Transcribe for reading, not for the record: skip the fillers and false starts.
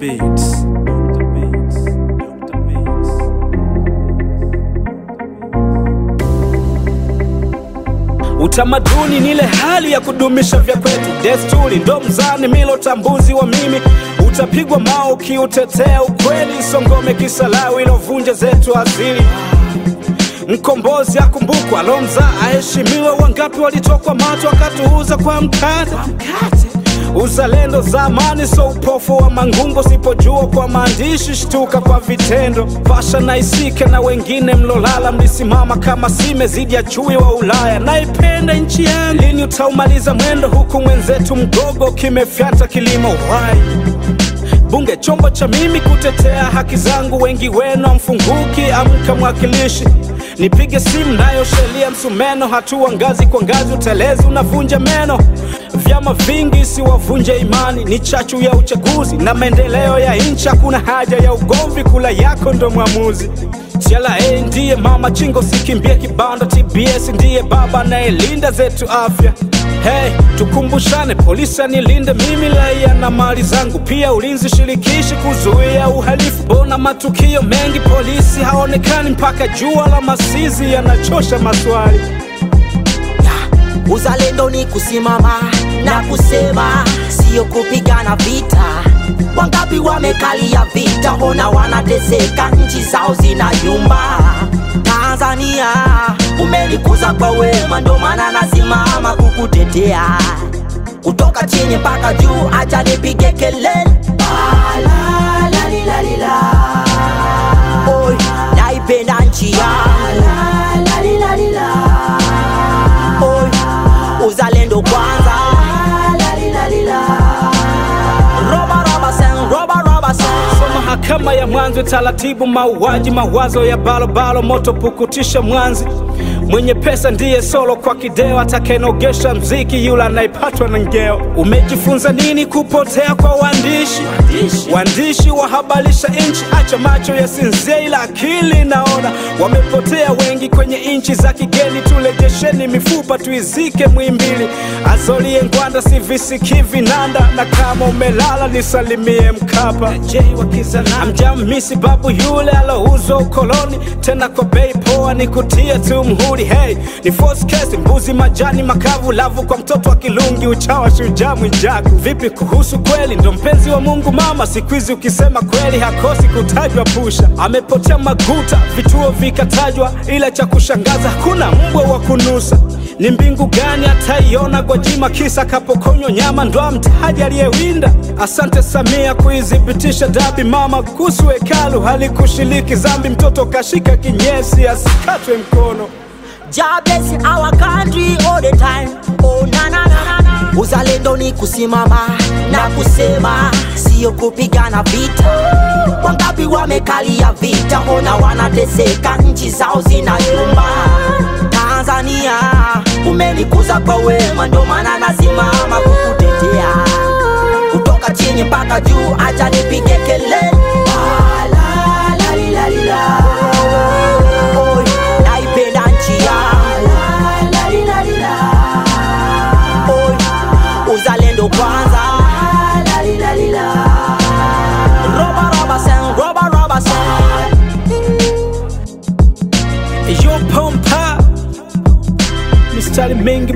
Beats. Utamaduni ni ile hali ya kudumisha vya kwetu. Desturi ndo mzani, milo tambuzi wa mimi. Utapigwa mao ukiutetea ukweli. Songome Kisalawi ilovunja zetu asili. Mkombozi akumbukwa, alomza aheshimiwe. Wangapi walitokwa macho wakatuuza kwa mkate. Uzalendo zamani so upofu wa mangungo. Sipojua kwa maandishi, shtuka kwa vitendo. Pasha na Isike na wengine mlolala, mlisimama kama sime zidi ya chui wa Ulaya. Naipenda nchi yangu, lini utaumaliza mwendo? Huku mwenzetu mgogo kimefyata kilimo wai. Bunge chombo cha mimi kutetea haki zangu. Wengi wenu amfunguki, amka mwakilishi. Nipige simu nayo sheria msumeno. Hatua ngazi kwa ngazi, utelezi unavunja meno. Vyama vingi si wavunje imani. Ni chachu ya uchaguzi na maendeleo ya nchi. Kuna haja ya ugomvi, kula yako ndo mwamuzi. TLA ndiye mama chingo, sikimbie kibanda. TBS ndiye baba na elinda zetu afya. Hey, tukumbushane, polisi anilinde mimi raia na mali zangu. Pia ulinzi shirikishi kuzuia uhalifu. Bona matukio mengi polisi haonekani, mpaka jua la masizi yanachosha maswali. Uzalendo ni kusimama na kusema, sio kupigana vita. Wangapi wamekalia vita, ona wanateseka, nchi zao zinayumba. Tanzania umenikuza kwa wema, ndo maana nasimama kukutetea. Kutoka chini mpaka juu, acha nipige kelele. La la la la. Oi, naipenda nchi yangu. La la la. Oi, uzalendo kwanza. La la la. Roba sen. So mahakama ya mwanzo, taratibu mauaji, mawazo ya balobalo, moto pukutisha mwanzi. Mwenye pesa ndiye solo kwa kideo, atakenogesha mziki yula naipatwa na ngeo. Umejifunza nini kupotea kwa waandishi wahabalisha inchi? Acha macho ya sinzie ila akili naona. Wamepotea wengi kwenye inchi za kigeni. Tulejesheni mifupa tuizike Muhimbili. Azolie Ngwanda si visiki vinanda. Na kama umelala nisalimie Mkapa. Amjamisi babu yule alouzo ukoloni. Tena kwa bei poa ni kutia tu mhuri. Hey, ni force case, mbuzi majani makavu. Lavu kwa mtoto wa Kilungi, uchawa shujaa Mwijaku. Vipi kuhusu kweli? Ndo mpenzi wa Mungu mama. Sikuizi ukisema kweli hakosi kutajwa pusha. Amepotea Maguta, vituo vikatajwa. Ila cha kushangaza hakuna mbwa wa kunusa. Ni mbingu gani ataiona Gwajima kisa kapokonywa nyama? Ndo mtaji aliyewinda. Asante Samia kuizibitisha dabi mama. Kuhusu hekalu halikushiriki zambi. Mtoto kashika kinyesi asikatwe mkono. God bless our country all the time. Oh na na na na. Uzalendo ni kusimama na kusema, sio kupigana vita. Wangapi wamekalia vita, ona wanateseka, nchi zao zinayumba. Tanzania umenikuza kwa wema, ndo maana nasimama kukutetea. Kutoka chini mpaka juu, acha nipige kelele. La la la la. Oi, naipenda nchi yangu. La la. Oi, uzalendo kwanza. La la. Roba sen. Yo pompa mistari mingi